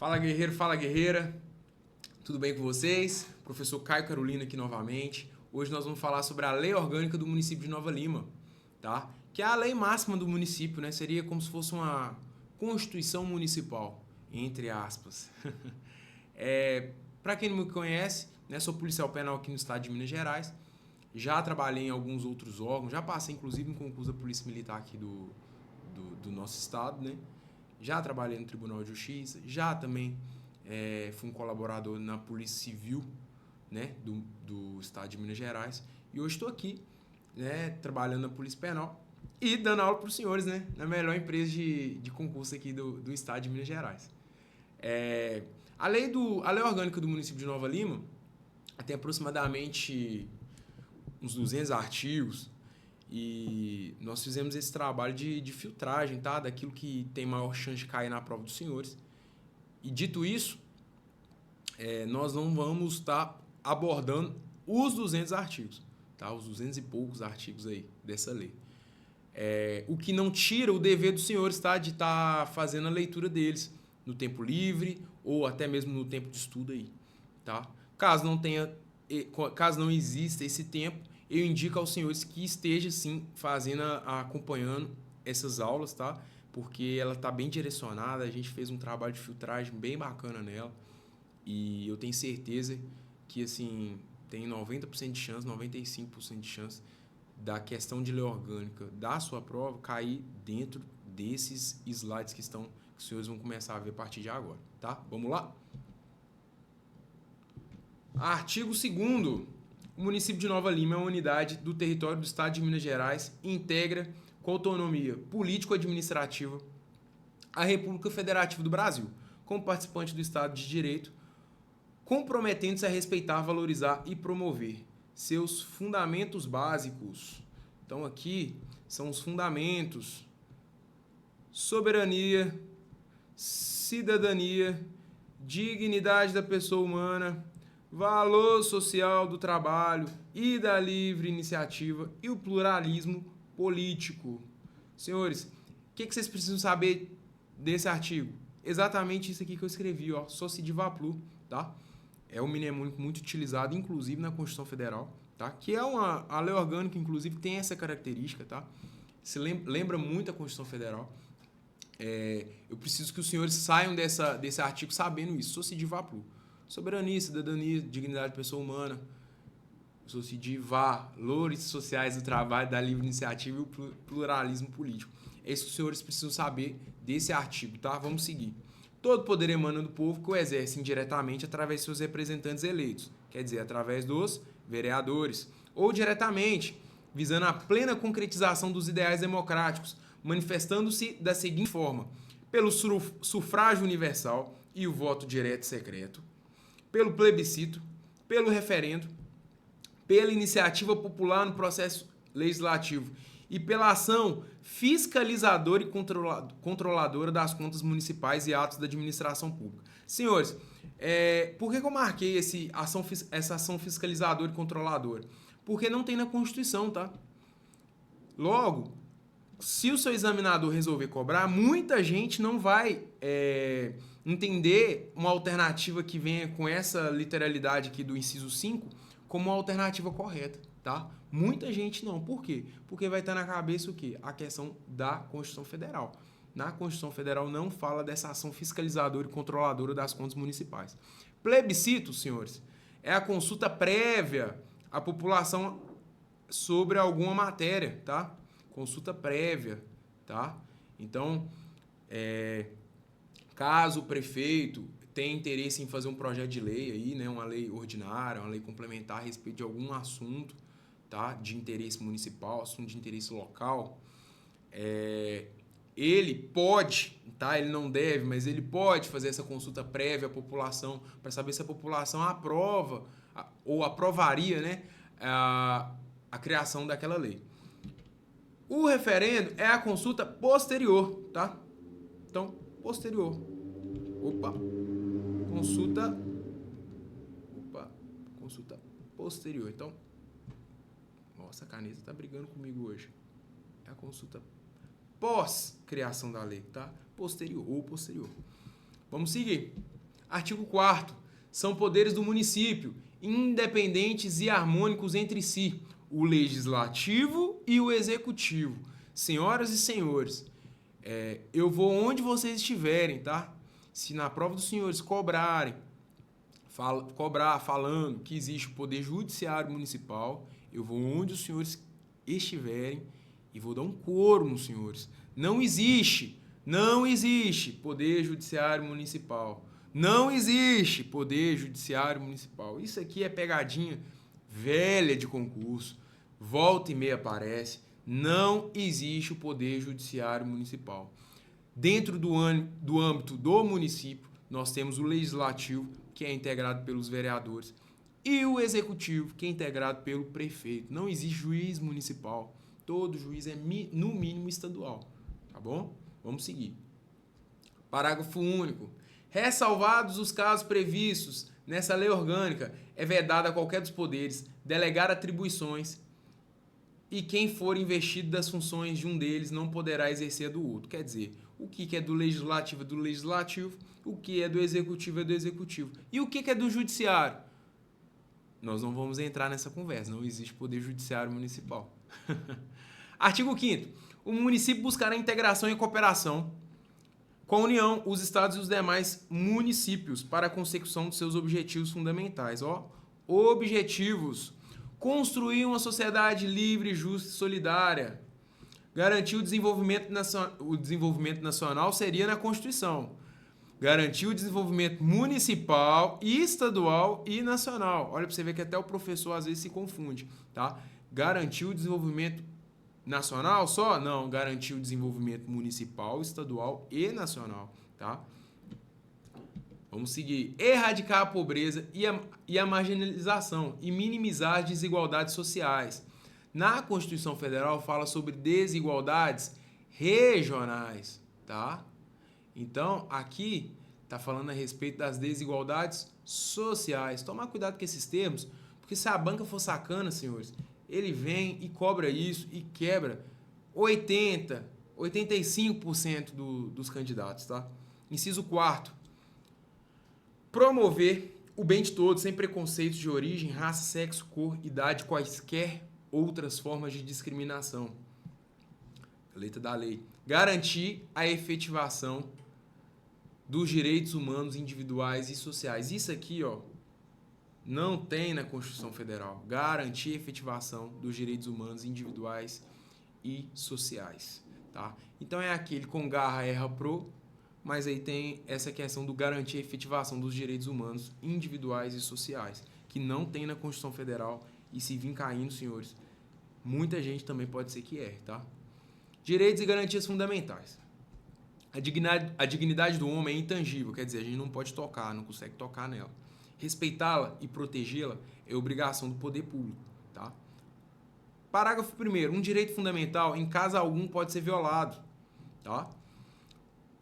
Fala guerreiro, fala guerreira, tudo bem com vocês? Professor Caio Carolina aqui novamente. Hoje nós vamos falar sobre a Lei Orgânica do município de Nova Lima, tá? Que é a lei máxima do município, né? Seria como se fosse uma Constituição Municipal, entre aspas. Para quem não me conhece, né, sou policial penal aqui no estado de Minas Gerais. Já trabalhei em alguns outros órgãos, já passei inclusive em concurso da Polícia Militar aqui do nosso estado, né? Já trabalhei no Tribunal de Justiça, já também fui um colaborador na Polícia Civil, né, do estado de Minas Gerais. E hoje estou aqui, né, trabalhando na Polícia Penal e dando aula para os senhores, né, na melhor empresa de concurso aqui do estado de Minas Gerais. A lei orgânica do município de Nova Lima tem aproximadamente uns 200 artigos. E nós fizemos esse trabalho de filtragem, tá? Daquilo que tem maior chance de cair na prova dos senhores. E dito isso, nós não vamos estar abordando os 200 artigos, tá? Os 200 e poucos artigos aí dessa lei. O que não tira o dever dos senhores, tá? De estar fazendo a leitura deles no tempo livre ou até mesmo no tempo de estudo aí, tá? Caso não exista esse tempo, eu indico aos senhores que esteja, sim, acompanhando essas aulas, tá? Porque ela está bem direcionada, a gente fez um trabalho de filtragem bem bacana nela e eu tenho certeza que, assim, tem 90% de chance, 95% de chance da questão de lei orgânica da sua prova cair dentro desses slides que os senhores vão começar a ver a partir de agora, tá? Vamos lá? Artigo 2º. O município de Nova Lima é uma unidade do território do estado de Minas Gerais e integra, com autonomia político-administrativa, a República Federativa do Brasil, como participante do Estado de Direito, comprometendo-se a respeitar, valorizar e promover seus fundamentos básicos. Então aqui são os fundamentos: soberania, cidadania, dignidade da pessoa humana, valor social do trabalho e da livre iniciativa e o pluralismo político. Senhores, o que vocês precisam saber desse artigo? Exatamente isso aqui que eu escrevi, ó, Sociedi Plu, tá? É um mnemônico muito utilizado, inclusive na Constituição Federal, tá? Que é a lei orgânica, inclusive, tem essa característica, tá? Se lembra muito a Constituição Federal. Eu preciso que os senhores saiam desse artigo sabendo isso, Sociedi Plu. Soberania, cidadania, dignidade da pessoa humana, valores sociais do trabalho, da livre iniciativa e o pluralismo político. É isso que os senhores precisam saber desse artigo, tá? Vamos seguir. Todo poder emana do povo que o exerce indiretamente através de seus representantes eleitos, quer dizer, através dos vereadores, ou diretamente, visando a plena concretização dos ideais democráticos, manifestando-se da seguinte forma: pelo sufrágio universal e o voto direto e secreto, pelo plebiscito, pelo referendo, pela iniciativa popular no processo legislativo e pela ação fiscalizadora e controladora das contas municipais e atos da administração pública. Senhores, por que eu marquei essa ação fiscalizadora e controladora? Porque não tem na Constituição, tá? Logo, se o seu examinador resolver cobrar, muita gente não vai entender uma alternativa que venha com essa literalidade aqui do inciso 5 como uma alternativa correta, tá? Muita gente não. Por quê? Porque vai estar na cabeça o quê? A questão da Constituição Federal. Na Constituição Federal não fala dessa ação fiscalizadora e controladora das contas municipais. Plebiscito, senhores, é a consulta prévia à população sobre alguma matéria, tá? Consulta prévia, tá? Então, caso o prefeito tenha interesse em fazer um projeto de lei aí, né, uma lei ordinária, uma lei complementar a respeito de algum assunto, tá, de interesse municipal, assunto de interesse local, ele pode, tá, ele não deve, mas ele pode fazer essa consulta prévia à população para saber se a população aprova ou aprovaria, né, a criação daquela lei. O referendo é a consulta posterior, tá? Então, posterior. Consulta posterior. Então, nossa, a caneta tá brigando comigo hoje. É a consulta pós criação da lei, tá? Posterior ou posterior. Vamos seguir. Artigo 4º. São poderes do município, independentes e harmônicos entre si, o legislativo e o executivo. Senhoras e senhores, eu vou onde vocês estiverem, tá? Se na prova dos senhores cobrar falando que existe o poder judiciário municipal, eu vou onde os senhores estiverem e vou dar um coro nos senhores. Não existe poder judiciário municipal. Não existe poder judiciário municipal. Isso aqui é pegadinha velha de concurso. Volta e meia aparece. Não existe o poder judiciário municipal. Dentro do âmbito do município, nós temos o legislativo, que é integrado pelos vereadores, e o executivo, que é integrado pelo prefeito. Não existe juiz municipal. Todo juiz é, no mínimo, estadual. Tá bom? Vamos seguir. Parágrafo único. Ressalvados os casos previstos nessa lei orgânica, é vedado a qualquer dos poderes delegar atribuições e quem for investido das funções de um deles não poderá exercer a do outro. Quer dizer, o que é do legislativo é do legislativo, o que é do executivo é do executivo. E o que é do judiciário? Nós não vamos entrar nessa conversa, não existe poder judiciário municipal. Artigo 5º. O município buscará integração e cooperação com a União, os estados e os demais municípios para a consecução de seus objetivos fundamentais. Objetivos: construir uma sociedade livre, justa e solidária. Garantir o desenvolvimento nacional seria na Constituição. Garantir o desenvolvimento municipal, estadual e nacional. Olha para você ver que até o professor às vezes se confunde, tá? Garantir o desenvolvimento nacional só? Não, garantir o desenvolvimento municipal, estadual e nacional, tá? Vamos seguir. Erradicar a pobreza e a marginalização e minimizar as desigualdades sociais. Na Constituição Federal fala sobre desigualdades regionais, tá? Então, aqui tá falando a respeito das desigualdades sociais. Tomar cuidado com esses termos, porque se a banca for sacana, senhores, ele vem e cobra isso e quebra 85% dos candidatos, tá? Inciso 4º. Promover o bem de todos, sem preconceitos de origem, raça, sexo, cor, idade, quaisquer outras formas de discriminação. Letra da lei. Garantir a efetivação dos direitos humanos individuais e sociais. Isso aqui, não tem na Constituição Federal. Garantir a efetivação dos direitos humanos individuais e sociais, tá? Então é aquele com garra erra pro, mas aí tem essa questão do garantir a efetivação dos direitos humanos individuais e sociais, que não tem na Constituição Federal, e se vir caindo, senhores, muita gente também pode ser que erre, tá? Direitos e garantias fundamentais. A dignidade do homem é intangível, quer dizer, a gente não pode tocar, não consegue tocar nela. Respeitá-la e protegê-la é obrigação do poder público, tá? Parágrafo 1º. Um direito fundamental, em caso algum, pode ser violado, tá?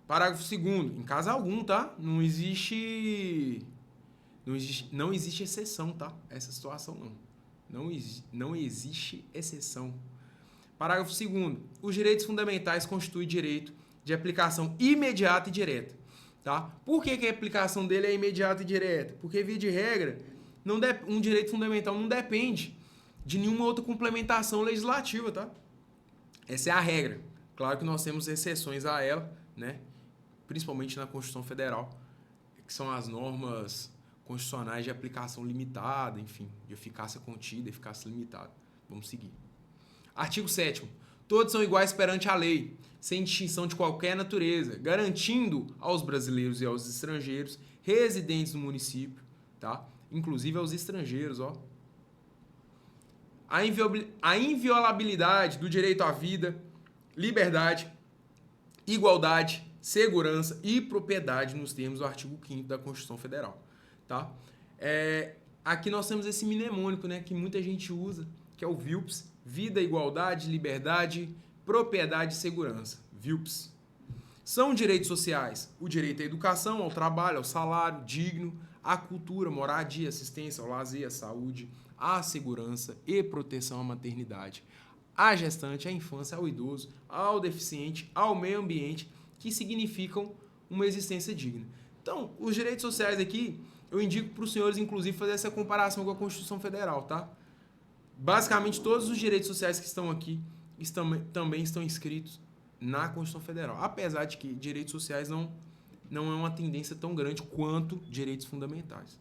Parágrafo 2º. Em caso algum, tá? Não existe exceção, tá? Essa situação não existe exceção. Parágrafo 2º. Os direitos fundamentais constituem direito de aplicação imediata e direta. Tá? Por que a aplicação dele é imediata e direta? Porque, via de regra, um direito fundamental não depende de nenhuma outra complementação legislativa. Tá? Essa é a regra. Claro que nós temos exceções a ela, né? Principalmente na Constituição Federal, que são as normas constitucionais de aplicação limitada, enfim, de eficácia contida, eficácia limitada. Vamos seguir. Artigo 7º. Todos são iguais perante a lei, sem distinção de qualquer natureza, garantindo aos brasileiros e aos estrangeiros residentes no município, tá? Inclusive aos estrangeiros, a inviolabilidade do direito à vida, liberdade, igualdade, segurança e propriedade nos termos do artigo 5º da Constituição Federal, tá? Aqui nós temos esse mnemônico, né, que muita gente usa, que é o VILPS, vida, igualdade, liberdade, propriedade e segurança. VILPS. São direitos sociais: o direito à educação, ao trabalho, ao salário digno, à cultura, moradia, assistência, ao lazer, à saúde, à segurança e proteção à maternidade, à gestante, à infância, ao idoso, ao deficiente, ao meio ambiente, que significam uma existência digna. Então, os direitos sociais aqui, eu indico para os senhores, inclusive, fazer essa comparação com a Constituição Federal, tá? Basicamente, todos os direitos sociais que estão aqui também estão inscritos na Constituição Federal. Apesar de que direitos sociais não é uma tendência tão grande quanto direitos fundamentais.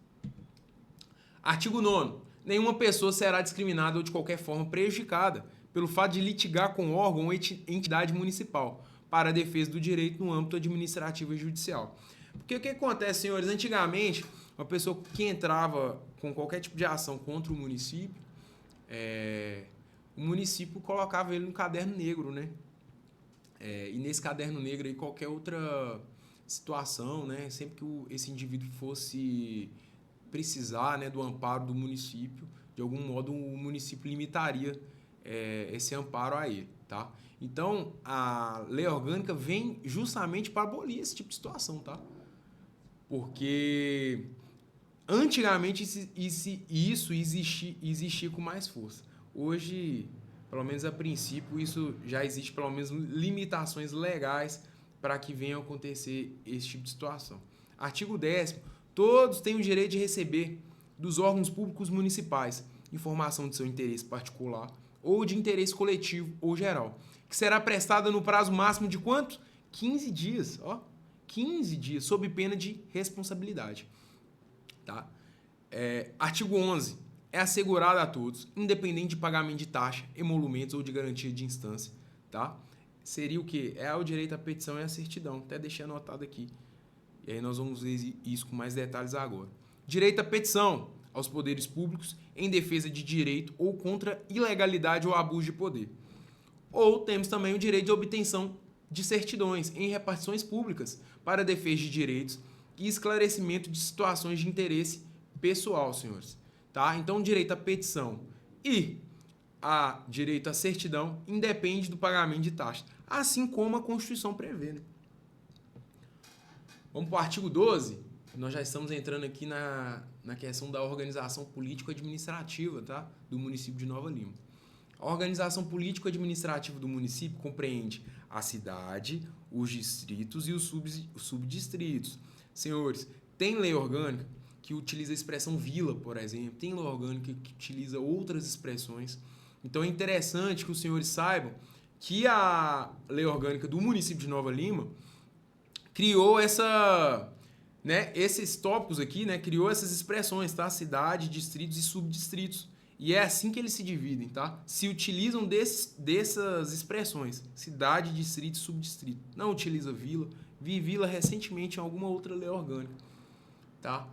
Artigo 9º. Nenhuma pessoa será discriminada ou de qualquer forma prejudicada pelo fato de litigar com órgão ou entidade municipal para a defesa do direito no âmbito administrativo e judicial. Porque o que acontece, senhores? Antigamente, uma pessoa que entrava com qualquer tipo de ação contra o município colocava ele no caderno negro, né? E nesse caderno negro aí, qualquer outra situação, né? Sempre que esse indivíduo fosse precisar, né, do amparo do município, de algum modo o município limitaria esse amparo a ele, tá? Então, a lei orgânica vem justamente para abolir esse tipo de situação, tá? Porque antigamente isso existia com mais força. Hoje, pelo menos a princípio, isso já existe pelo menos limitações legais para que venha a acontecer esse tipo de situação. Artigo 10º. Todos têm o direito de receber dos órgãos públicos municipais informação de seu interesse particular ou de interesse coletivo ou geral, que será prestada no prazo máximo de quanto? 15 dias, ó. 15 dias, sob pena de responsabilidade. Tá? Artigo 11. É assegurado a todos, independente de pagamento de taxa, emolumentos ou de garantia de instância. Tá? Seria o quê? É o direito à petição e à certidão. Até deixei anotado aqui. E aí nós vamos ver isso com mais detalhes agora. Direito à petição aos poderes públicos em defesa de direito ou contra ilegalidade ou abuso de poder. Ou temos também o direito de obtenção de certidões em repartições públicas para defesa de direitos e esclarecimento de situações de interesse pessoal, senhores. Tá? Então, direito à petição e a direito à certidão independe do pagamento de taxa, assim como a Constituição prevê, né? Vamos para o artigo 12. Nós já estamos entrando aqui na questão da organização político-administrativa, tá? Do município de Nova Lima. A organização político-administrativa do município compreende a cidade, os distritos e os subdistritos. Senhores, tem lei orgânica que utiliza a expressão vila, por exemplo. Tem lei orgânica que utiliza outras expressões. Então é interessante que os senhores saibam que a lei orgânica do município de Nova Lima criou esses tópicos aqui, né? Criou essas expressões, tá? Cidade, distritos e subdistritos. E é assim que eles se dividem, tá? Se utilizam dessas expressões. Cidade, distrito e subdistrito. Não utiliza vila. Vi vila recentemente em alguma outra lei orgânica, tá?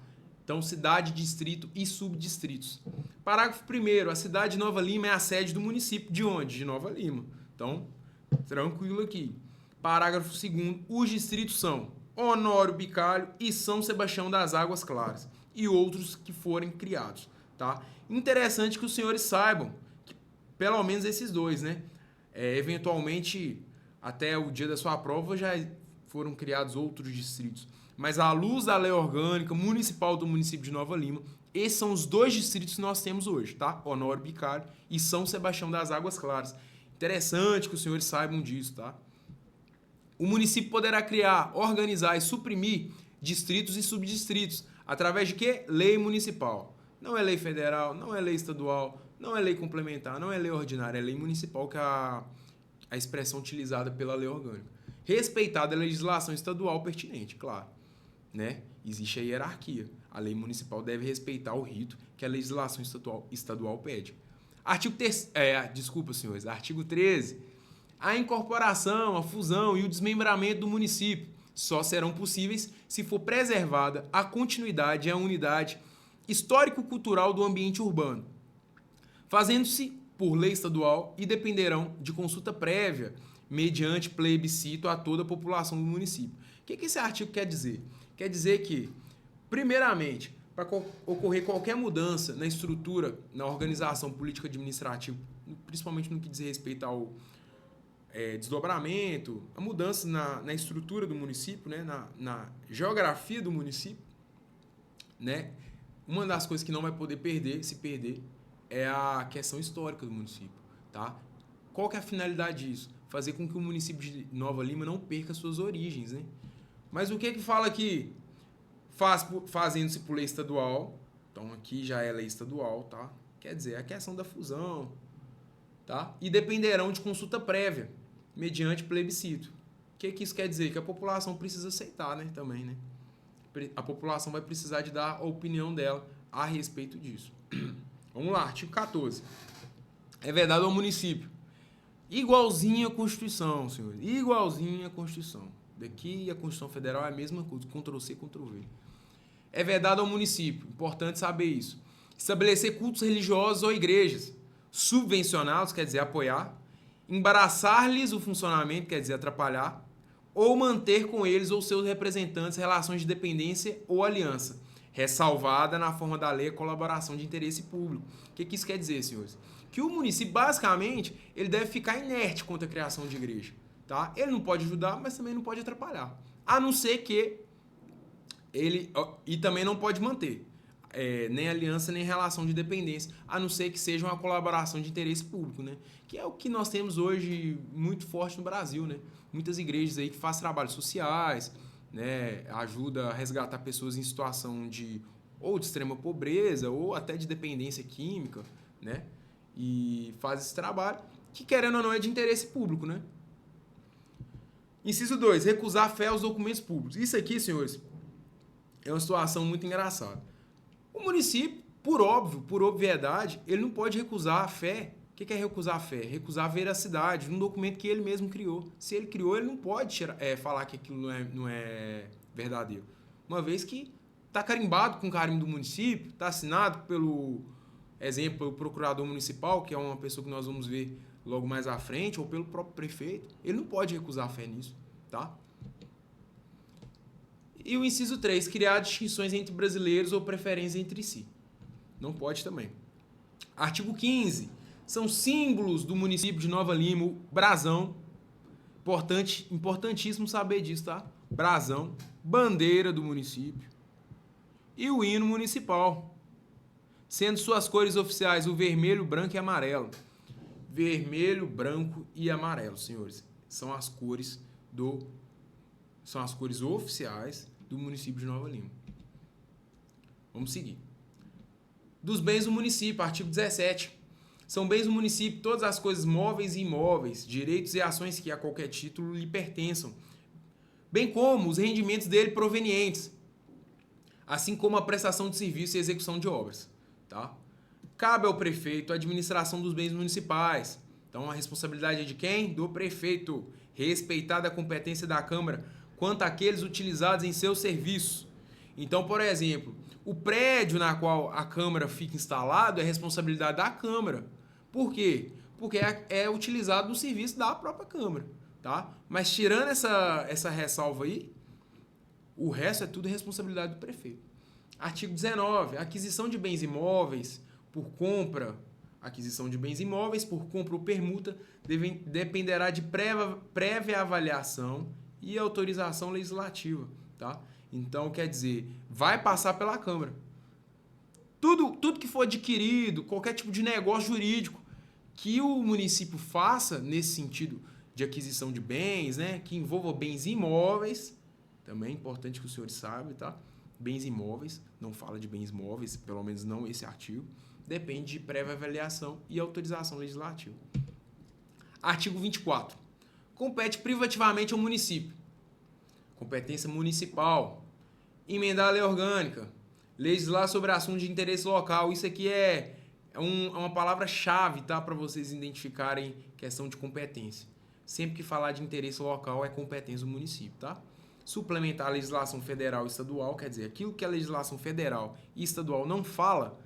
Então, cidade, distrito e subdistritos. Parágrafo 1º. A cidade de Nova Lima é a sede do município. De onde? De Nova Lima. Então, tranquilo aqui. Parágrafo 2º. Os distritos são Honório Bicalho e São Sebastião das Águas Claras e outros que forem criados, tá? Interessante que os senhores saibam que pelo menos esses dois, né? Eventualmente, até o dia da sua prova já foram criados outros distritos. Mas à luz da lei orgânica municipal do município de Nova Lima, esses são os dois distritos que nós temos hoje, tá? Honório Bicalho e São Sebastião das Águas Claras. Interessante que os senhores saibam disso, tá? O município poderá criar, organizar e suprimir distritos e subdistritos. Através de quê? Lei municipal. Não é lei federal, não é lei estadual, não é lei complementar, não é lei ordinária, é lei municipal, que é a expressão utilizada pela lei orgânica. Respeitada a legislação estadual pertinente, claro. Né? Existe a hierarquia. A lei municipal deve respeitar o rito que a legislação estadual pede. Artigo 13. A incorporação, a fusão e o desmembramento do município só serão possíveis se for preservada a continuidade e a unidade histórico-cultural do ambiente urbano, fazendo-se por lei estadual e dependerão de consulta prévia mediante plebiscito a toda a população do município. O que esse artigo quer dizer? Quer dizer que, primeiramente, para ocorrer qualquer mudança na estrutura, na organização política administrativa, principalmente no que diz respeito ao desdobramento, a mudança na estrutura do município, né, na geografia do município, né, uma das coisas que não vai poder se perder, é a questão histórica do município, tá? Qual que é a finalidade disso? Fazer com que o município de Nova Lima não perca suas origens, né? Mas o que fala aqui? fazendo-se por lei estadual. Então aqui já é lei estadual, tá? Quer dizer, a questão da fusão, tá? E dependerão de consulta prévia, mediante plebiscito. O que isso quer dizer? Que a população precisa aceitar, né? Também, né? A população vai precisar de dar a opinião dela a respeito disso. Vamos lá, artigo 14. É vedado ao município. Igualzinho à Constituição, senhores. Igualzinho à Constituição. Daqui a Constituição Federal é a mesma coisa. Ctrl+C, Ctrl+V. É vedado ao município. Importante saber isso. Estabelecer cultos religiosos ou igrejas. Subvencioná-los, quer dizer, apoiar. Embaraçar-lhes o funcionamento, quer dizer, atrapalhar. Ou manter com eles ou seus representantes relações de dependência ou aliança. Ressalvada na forma da lei a colaboração de interesse público. O que isso quer dizer, senhores? Que o município, basicamente, ele deve ficar inerte contra a criação de igreja. Tá? Ele não pode ajudar, mas também não pode atrapalhar. A não ser que ele... E também não pode manter nem aliança, nem relação de dependência, a não ser que seja uma colaboração de interesse público, né? Que é o que nós temos hoje muito forte no Brasil, né? Muitas igrejas aí que fazem trabalhos sociais, né? Ajuda a resgatar pessoas em situação de extrema pobreza ou até de dependência química, né? E faz esse trabalho que, querendo ou não, é de interesse público, né? Inciso 2. Recusar fé aos documentos públicos. Isso aqui, senhores, é uma situação muito engraçada. O município, por obviedade, ele não pode recusar a fé. O que é recusar a fé? Recusar a veracidade de um documento que ele mesmo criou. Se ele criou, ele não pode falar que aquilo não é verdadeiro. Uma vez que está carimbado com o carimbo do município, está assinado pelo procurador municipal, que é uma pessoa que nós vamos ver logo mais à frente, ou pelo próprio prefeito, ele não pode recusar a fé nisso, tá? E o inciso 3, criar distinções entre brasileiros ou preferência entre si. Não pode também. Artigo 15. São símbolos do município de Nova Lima, o brasão. Importantíssimo saber disso, tá? Brasão, bandeira do município e o hino municipal, sendo suas cores oficiais o vermelho, branco e amarelo. Vermelho, branco e amarelo, senhores. São as cores oficiais do município de Nova Lima. Vamos seguir. Dos bens do município, artigo 17. São bens do município todas as coisas móveis e imóveis, direitos e ações que a qualquer título lhe pertençam, bem como os rendimentos dele provenientes, assim como a prestação de serviço e execução de obras. Tá? Cabe ao prefeito a administração dos bens municipais. Então, a responsabilidade é de quem? Do prefeito. Respeitada a competência da Câmara quanto àqueles utilizados em seu serviço. Então, por exemplo, o prédio na qual a Câmara fica instalado é responsabilidade da Câmara. Por quê? Porque é utilizado no serviço da própria Câmara. Tá? Mas tirando essa ressalva aí, o resto é tudo responsabilidade do prefeito. Artigo 19. Aquisição de bens imóveis por compra. Aquisição de bens imóveis por compra ou permuta dependerá de prévia avaliação e autorização legislativa. Tá? Então, quer dizer, vai passar pela Câmara. Tudo que for adquirido, qualquer tipo de negócio jurídico que o município faça nesse sentido de aquisição de bens, né, que envolva bens imóveis, também é importante que os senhores saibam, tá? Bens imóveis, não fala de bens móveis, pelo menos não esse artigo, depende de prévia avaliação e autorização legislativa. Artigo 24. Compete privativamente ao município. Competência municipal. Emendar a lei orgânica. Legislar sobre assuntos de interesse local. Isso aqui é uma palavra-chave, tá? Para vocês identificarem questão de competência. Sempre que falar de interesse local é competência do município, tá? Suplementar a legislação federal e estadual, quer dizer, aquilo que a legislação federal e estadual não fala,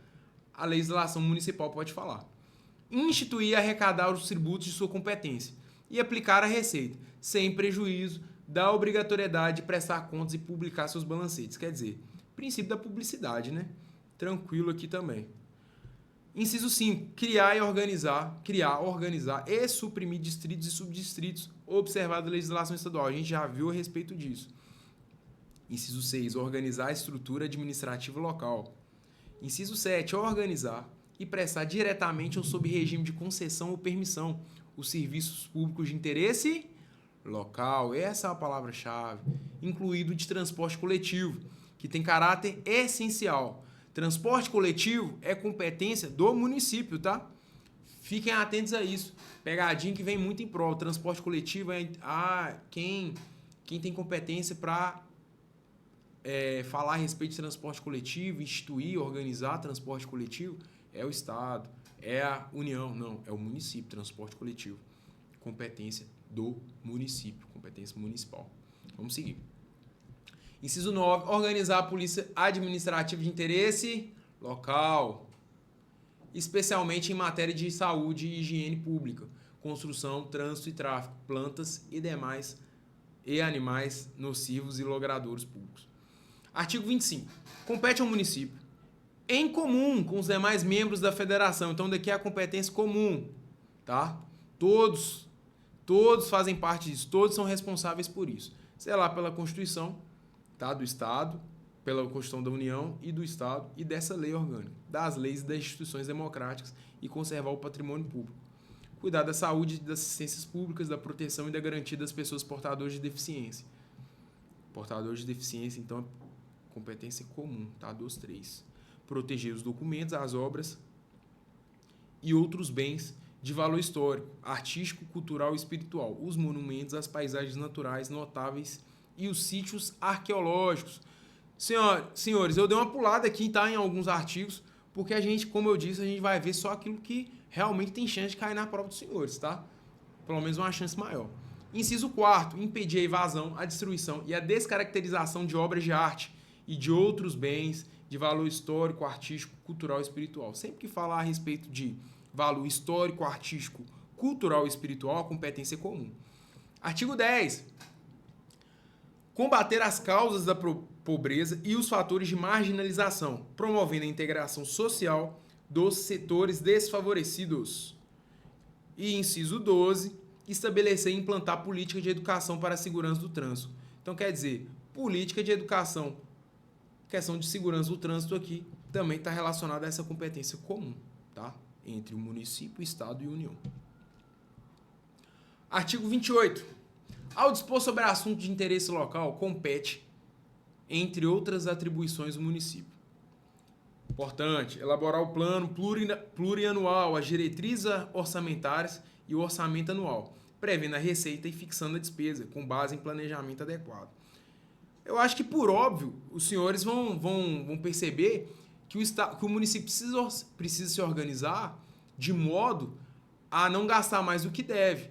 a legislação municipal pode falar. Instituir e arrecadar os tributos de sua competência e aplicar a receita, sem prejuízo da obrigatoriedade de prestar contas e publicar seus balancetes. Quer dizer, princípio da publicidade, né? Tranquilo aqui também. Inciso 5. Criar, organizar e suprimir distritos e subdistritos, observado a legislação estadual. A gente já viu a respeito disso. Inciso 6. Organizar a estrutura administrativa local. Inciso 7. Organizar e prestar diretamente ou sob regime de concessão ou permissão os serviços públicos de interesse local. Essa é a palavra-chave. Incluído de transporte coletivo, que tem caráter essencial. Transporte coletivo é competência do município, tá? Fiquem atentos a isso. Pegadinha que vem muito em prova. Transporte coletivo é quem tem competência para falar a respeito de transporte coletivo, instituir, organizar transporte coletivo, é o Estado, é a União. Não, é o município, transporte coletivo. Competência do município, competência municipal. Vamos seguir. Inciso 9. Organizar a polícia administrativa de interesse local, especialmente em matéria de saúde e higiene pública, construção, trânsito e tráfico, plantas e demais e animais nocivos e logradouros públicos. Artigo 25. Compete ao município, em comum com os demais membros da federação. Então, daqui é a competência comum, tá? Todos fazem parte disso, todos são responsáveis por isso. Sei lá, pela Constituição, tá, do Estado, pela Constituição da União e do Estado e dessa lei orgânica, das leis e das instituições democráticas e conservar o patrimônio público. Cuidar da saúde e das assistências públicas, da proteção e da garantia das pessoas portadoras de deficiência. Portadores de deficiência, então, é competência comum, tá? Dos três. Proteger os documentos, as obras e outros bens de valor histórico, artístico, cultural e espiritual, os monumentos, as paisagens naturais notáveis e os sítios arqueológicos. Senhores, eu dei uma pulada aqui, tá, em alguns artigos, porque a gente, como eu disse, a gente vai ver só aquilo que realmente tem chance de cair na prova dos senhores, tá? Pelo menos uma chance maior. Inciso 4º, impedir a evasão, a destruição e a descaracterização de obras de arte e de outros bens de valor histórico, artístico, cultural e espiritual. Sempre que falar a respeito de valor histórico, artístico, cultural e espiritual, a competência é comum. Artigo 10. Combater as causas da pobreza e os fatores de marginalização, promovendo a integração social dos setores desfavorecidos. E inciso 12. Estabelecer e implantar política de educação para a segurança do trânsito. Então, quer dizer, política de educação, questão de segurança do trânsito aqui, também está relacionada a essa competência comum, tá? Entre o município, o Estado e a União. Artigo 28. Ao dispor sobre assunto de interesse local, compete, entre outras atribuições, do município. Importante, elaborar o plano plurianual, as diretrizes orçamentárias e o orçamento anual, prevendo a receita e fixando a despesa, com base em planejamento adequado. Eu acho que, por óbvio, os senhores vão perceber que o município precisa se organizar de modo a não gastar mais do que deve.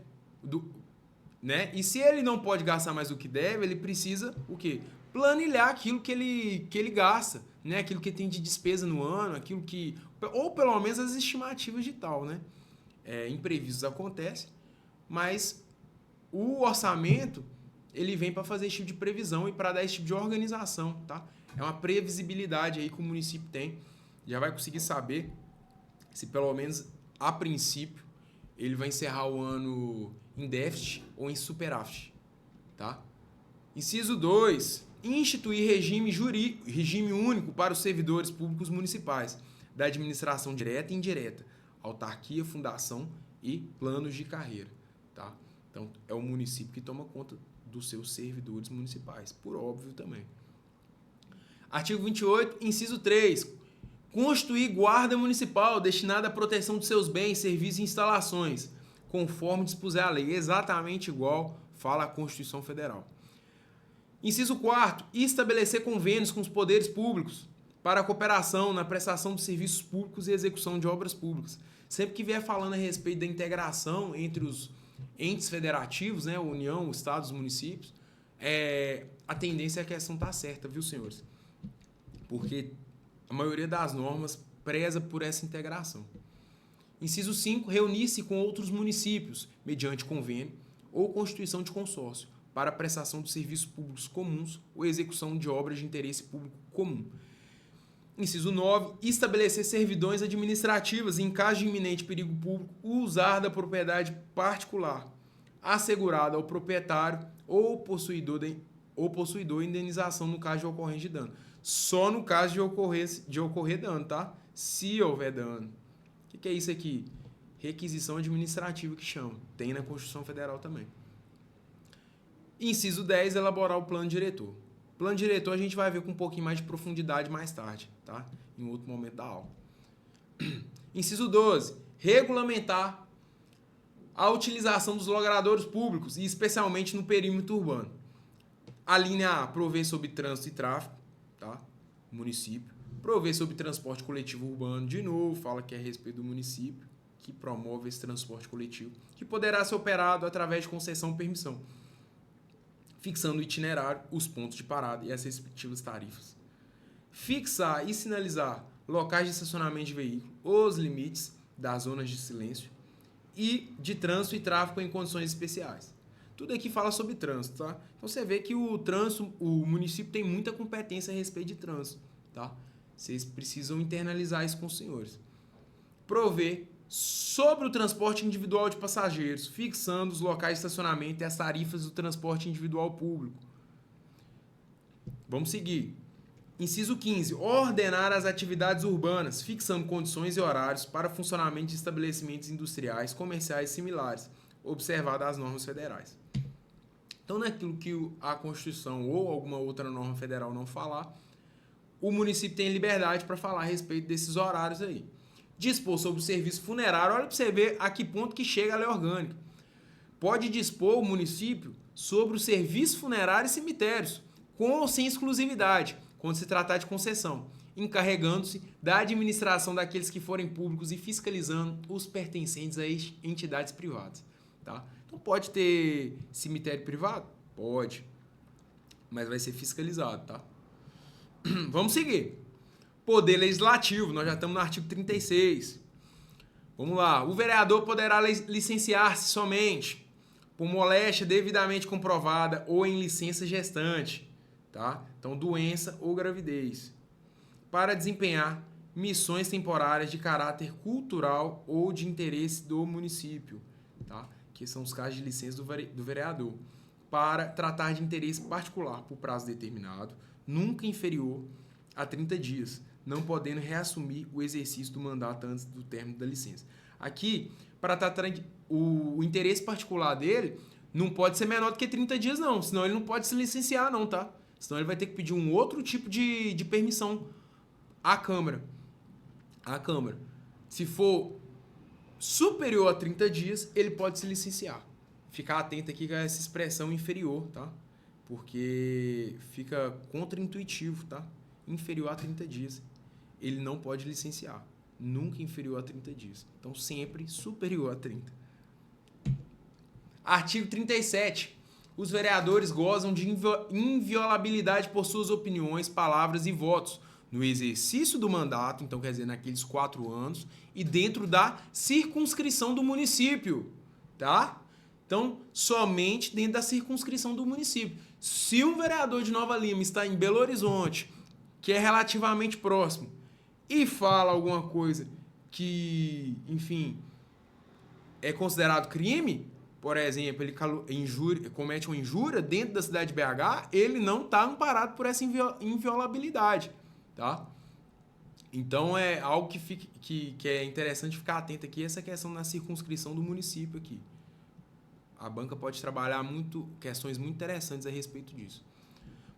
Né? E se ele não pode gastar mais do que deve, ele precisa o quê? Planilhar aquilo que ele gasta, né? Aquilo que tem de despesa no ano, aquilo que... Ou pelo menos as estimativas de tal, né? Imprevistos acontecem, mas o orçamento ele vem para fazer esse tipo de previsão e para dar esse tipo de organização, tá? É uma previsibilidade aí que o município tem. Já vai conseguir saber se pelo menos a princípio ele vai encerrar o ano em déficit ou em superávit, tá? Inciso 2. Instituir regime único para os servidores públicos municipais, da administração direta e indireta, autarquia, fundação e planos de carreira, tá? Então, é o município que toma conta dos seus servidores municipais, por óbvio também. Artigo 28, inciso 3. Constituir guarda municipal destinada à proteção de seus bens, serviços e instalações, conforme dispuser a lei, exatamente igual fala a Constituição Federal. Inciso 4º, estabelecer convênios com os poderes públicos para a cooperação na prestação de serviços públicos e execução de obras públicas. Sempre que vier falando a respeito da integração entre os entes federativos, né, União, Estados, municípios, a tendência é que a questão está certa, viu, senhores? Porque a maioria das normas preza por essa integração. Inciso 5, reunir-se com outros municípios, mediante convênio ou constituição de consórcio, para a prestação de serviços públicos comuns ou execução de obras de interesse público comum. Inciso 9, estabelecer servidões administrativas em caso de iminente perigo público, usar da propriedade particular, assegurada ao proprietário ou possuidor indenização no caso de ocorrência de dano. Só no caso de ocorrer dano, tá? Se houver dano. O que é isso aqui? Requisição administrativa que chama. Tem na Constituição Federal também. Inciso 10, elaborar o plano diretor. Plano diretor a gente vai ver com um pouquinho mais de profundidade mais tarde, tá? Em outro momento da aula. Inciso 12. Regulamentar a utilização dos logradouros públicos, e especialmente no perímetro urbano. A linha A, prover sobre trânsito e tráfego, tá? Município. Prover sobre transporte coletivo urbano, de novo, fala que é a respeito do município, que promove esse transporte coletivo, que poderá ser operado através de concessão ou permissão, fixando o itinerário, os pontos de parada e as respectivas tarifas. Fixar e sinalizar locais de estacionamento de veículo, os limites das zonas de silêncio e de trânsito e tráfego em condições especiais. Tudo aqui fala sobre trânsito, tá? Então você vê que o trânsito, o município tem muita competência a respeito de trânsito, tá? Vocês precisam internalizar isso com os senhores. Prover sobre o transporte individual de passageiros, fixando os locais de estacionamento e as tarifas do transporte individual público. Vamos seguir. Inciso 15. Ordenar as atividades urbanas, fixando condições e horários para funcionamento de estabelecimentos industriais, comerciais e similares, observadas as normas federais. Então, naquilo que a Constituição ou alguma outra norma federal não falar, o município tem liberdade para falar a respeito desses horários aí. Dispor sobre o serviço funerário, olha para você ver a que ponto que chega a lei orgânica. Pode dispor o município sobre o serviço funerário e cemitérios, com ou sem exclusividade, quando se tratar de concessão, encarregando-se da administração daqueles que forem públicos e fiscalizando os pertencentes a entidades privadas. Tá? Então pode ter cemitério privado? Pode, mas vai ser fiscalizado, tá? Vamos seguir. Poder legislativo, nós já estamos no artigo 36. Vamos lá. O vereador poderá licenciar-se somente por moléstia devidamente comprovada ou em licença gestante, tá? Então, doença ou gravidez, para desempenhar missões temporárias de caráter cultural ou de interesse do município, tá? Que são os casos de licença do vereador, para tratar de interesse particular por prazo determinado, nunca inferior a 30 dias, não podendo reassumir o exercício do mandato antes do término da licença. Aqui, para tratar o interesse particular dele, não pode ser menor do que 30 dias, não. Senão ele não pode se licenciar, não, tá? Senão ele vai ter que pedir um outro tipo de permissão à Câmara. Se for superior a 30 dias, ele pode se licenciar. Ficar atento aqui com essa expressão inferior, tá? Porque fica contraintuitivo, tá? Inferior a 30 dias. Ele não pode licenciar. Nunca inferior a 30 dias. Então, sempre superior a 30. Artigo 37. Os vereadores gozam de inviolabilidade por suas opiniões, palavras e votos no exercício do mandato, então quer dizer, naqueles 4 anos, e dentro da circunscrição do município, tá? Então, somente dentro da circunscrição do município. Se um vereador de Nova Lima está em Belo Horizonte, que é relativamente próximo, e fala alguma coisa que, enfim, é considerado crime, por exemplo, ele comete uma injúria dentro da cidade de BH, ele não está amparado por essa inviolabilidade, tá? Então, é algo que é interessante ficar atento aqui, essa questão da circunscrição do município aqui. A banca pode trabalhar questões muito interessantes a respeito disso.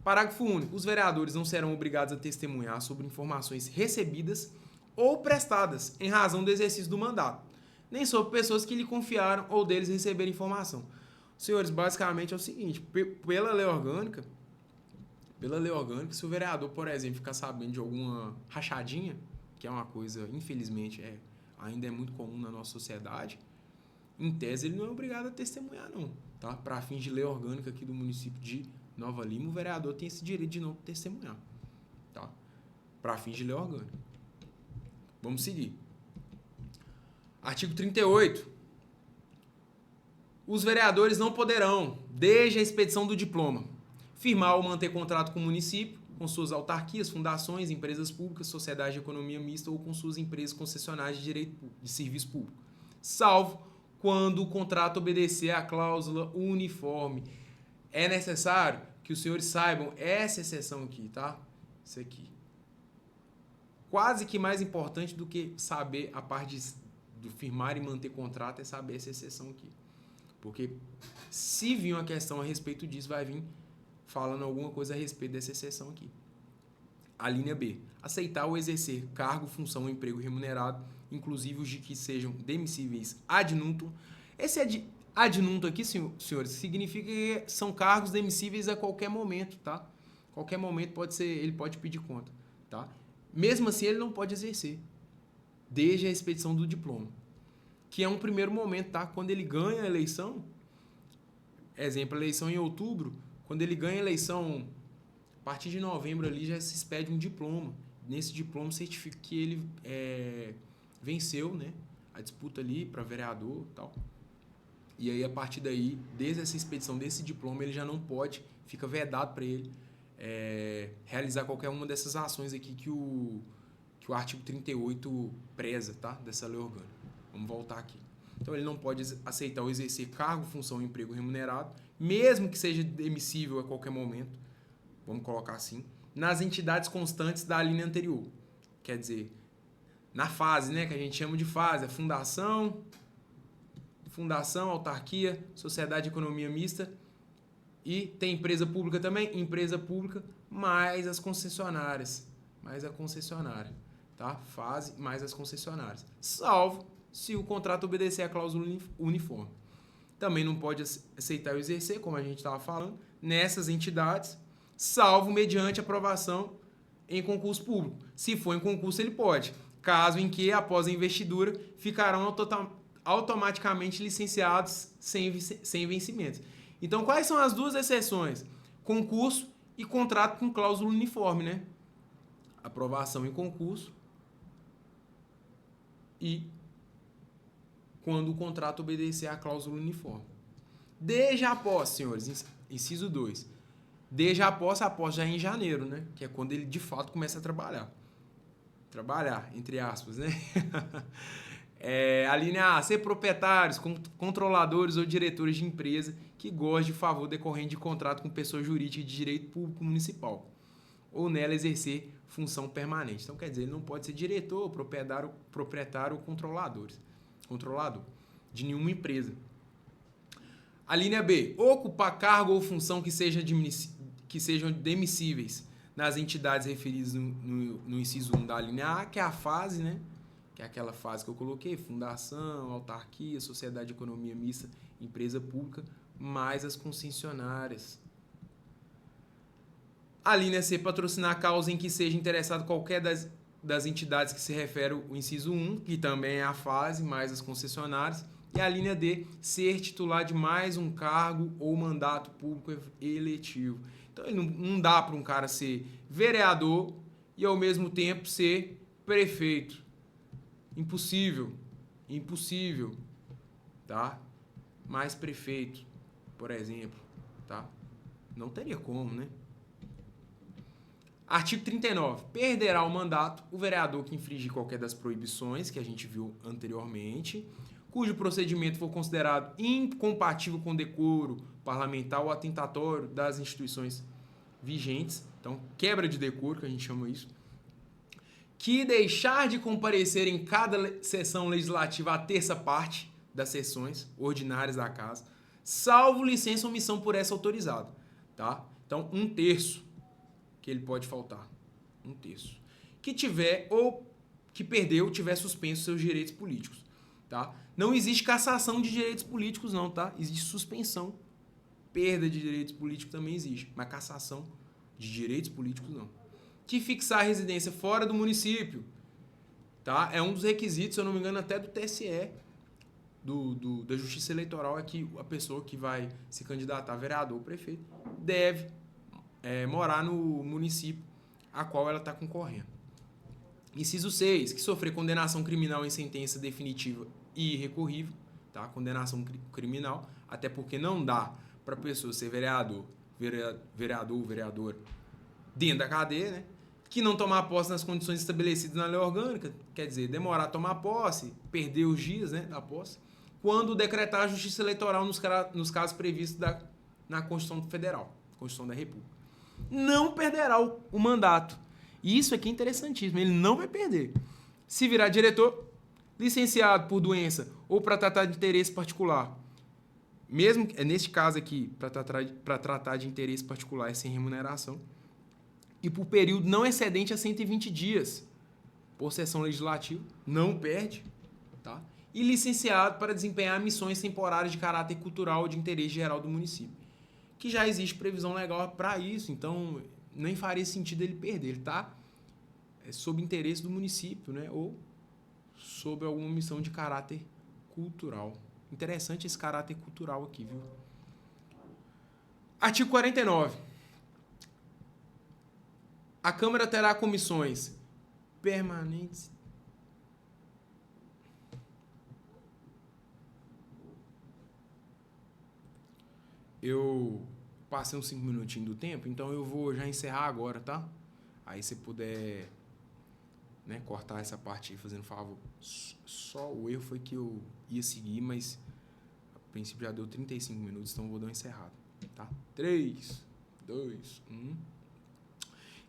Parágrafo único. Os vereadores não serão obrigados a testemunhar sobre informações recebidas ou prestadas em razão do exercício do mandato, nem sobre pessoas que lhe confiaram ou deles receberem informação. Senhores, basicamente é o seguinte, pela lei orgânica, se o vereador, por exemplo, ficar sabendo de alguma rachadinha, que é uma coisa, infelizmente, ainda é muito comum na nossa sociedade, em tese ele não é obrigado a testemunhar, não. Tá? Para fins de lei orgânica aqui do município de Nova Lima, o vereador tem esse direito de não testemunhar. Tá? Para fins de lei orgânica. Vamos seguir. Artigo 38. Os vereadores não poderão, desde a expedição do diploma, firmar ou manter contrato com o município, com suas autarquias, fundações, empresas públicas, sociedade de economia mista ou com suas empresas concessionárias de direito de serviço público, salvo quando o contrato obedecer à cláusula uniforme. É necessário que os senhores saibam essa exceção aqui, tá? Isso aqui. Quase que mais importante do que saber a parte do firmar e manter contrato é saber essa exceção aqui. Porque se vir uma questão a respeito disso, vai vir falando alguma coisa a respeito dessa exceção aqui. A linha B. Aceitar ou exercer cargo, função ou emprego remunerado, inclusive os de que sejam demissíveis ad nutum. Esse ad nutum aqui, senhores, significa que são cargos demissíveis a qualquer momento, tá? Qualquer momento ele pode pedir conta, tá? Mesmo assim, ele não pode exercer, desde a expedição do diploma, que é um primeiro momento, tá? Quando ele ganha a eleição, exemplo, a eleição em outubro, quando ele ganha a eleição, a partir de novembro ali já se expede um diploma. Nesse diploma certifica que ele venceu, né, a disputa ali para vereador e tal. E aí, a partir daí, desde essa expedição desse diploma, ele já não pode, fica vedado para ele realizar qualquer uma dessas ações aqui que o artigo 38 preza, tá? Dessa lei orgânica. Vamos voltar aqui. Então, ele não pode aceitar ou exercer cargo, função ou emprego remunerado, mesmo que seja demissível a qualquer momento, vamos colocar assim, nas entidades constantes da linha anterior. Quer dizer, na fase, né, que a gente chama de fase, a fundação, autarquia, sociedade de economia mista, e tem empresa pública também, empresa pública mais as concessionárias, mais a concessionária, tá? Fase mais as concessionárias, salvo se o contrato obedecer à cláusula uniforme. Também não pode aceitar ou exercer, como a gente estava falando, nessas entidades, salvo mediante aprovação em concurso público. Se for em concurso, ele pode. Caso em que, após a investidura, ficarão automaticamente licenciados sem vencimentos. Então, quais são as duas exceções? Concurso e contrato com cláusula uniforme, né? Aprovação em concurso e quando o contrato obedecer à cláusula uniforme. Desde a posse, senhores, inciso 2. Desde a posse já é em janeiro, né? Que é quando ele de fato começa a trabalhar. Trabalhar, entre aspas, né? A linha A, ser proprietários, controladores ou diretores de empresa que gozem de favor decorrente de contrato com pessoa jurídica de direito público municipal ou nela exercer função permanente. Então, quer dizer, ele não pode ser diretor, proprietário ou controlador de nenhuma empresa. A linha B, ocupar cargo ou função que sejam demissíveis nas entidades referidas no inciso 1 da linha A, que é a fase, né? Que é aquela fase que eu coloquei, fundação, autarquia, sociedade de economia mista, empresa pública, mais as concessionárias. A linha C, patrocinar a causa em que seja interessado qualquer das entidades que se refere ao inciso 1, que também é a fase, mais as concessionárias. E a linha D, ser titular de mais um cargo ou mandato público eletivo. Então, não dá para um cara ser vereador e, ao mesmo tempo, ser prefeito. Impossível, tá? Mais prefeito, por exemplo, tá? Não teria como, né? Artigo 39. Perderá o mandato o vereador que infringir qualquer das proibições que a gente viu anteriormente, cujo procedimento for considerado incompatível com o decoro parlamentar ou atentatório das instituições vigentes. Então, quebra de decoro, que a gente chama isso. Que deixar de comparecer em cada sessão legislativa a terça parte das sessões ordinárias da casa, salvo licença ou omissão por essa autorizada, tá? Então, 1/3 que ele pode faltar. 1/3. Que tiver ou que perdeu, tiver suspenso seus direitos políticos, tá? Não existe cassação de direitos políticos não, tá? Existe suspensão. Perda de direitos políticos também existe, mas cassação de direitos políticos não. Que fixar a residência fora do município, tá? É um dos requisitos, se eu não me engano, até do TSE, da Justiça Eleitoral, é que a pessoa que vai se candidatar a vereador ou prefeito deve morar no município a qual ela está concorrendo. Inciso 6, que sofrer condenação criminal em sentença definitiva e irrecorrível, tá? Condenação criminal, até porque não dá para a pessoa ser vereador ou vereadora dentro da cadeia, né? Que não tomar posse nas condições estabelecidas na lei orgânica, quer dizer, demorar a tomar posse, perder os dias, né, da posse, quando decretar a Justiça Eleitoral nos casos previstos na Constituição Federal, Constituição da República. Não perderá o mandato. E isso aqui é interessantíssimo, ele não vai perder. Se virar diretor, licenciado por doença ou para tratar de interesse particular, mesmo neste caso aqui, para tratar de interesse particular sem remuneração, e por período não excedente a 120 dias por sessão legislativa, não perde, tá? E licenciado para desempenhar missões temporárias de caráter cultural ou de interesse geral do município, que já existe previsão legal para isso, então nem faria sentido ele perder, ele tá sob interesse do município, né? Ou sob alguma missão de caráter cultural. Interessante esse caráter cultural aqui, viu? Artigo 49. A Câmara terá comissões permanentes. Eu passei uns 5 minutinhos do tempo, então eu vou já encerrar agora, tá? Aí se puder, né, cortar essa parte aí, fazendo favor. Só o erro foi que eu ia seguir, mas a princípio já deu 35 minutos, então eu vou dar uma encerrada, tá? 3, 2, 1.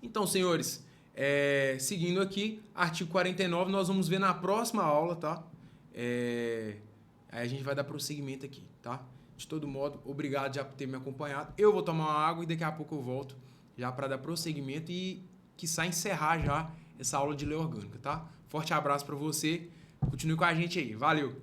Então, senhores, seguindo aqui, artigo 49, nós vamos ver na próxima aula, tá? Aí a gente vai dar prosseguimento aqui, tá? De todo modo, obrigado já por ter me acompanhado. Eu vou tomar uma água e daqui a pouco eu volto já para dar prosseguimento e quiçá encerrar já essa aula de lei orgânica, tá? Forte abraço para você. Continue com a gente aí. Valeu!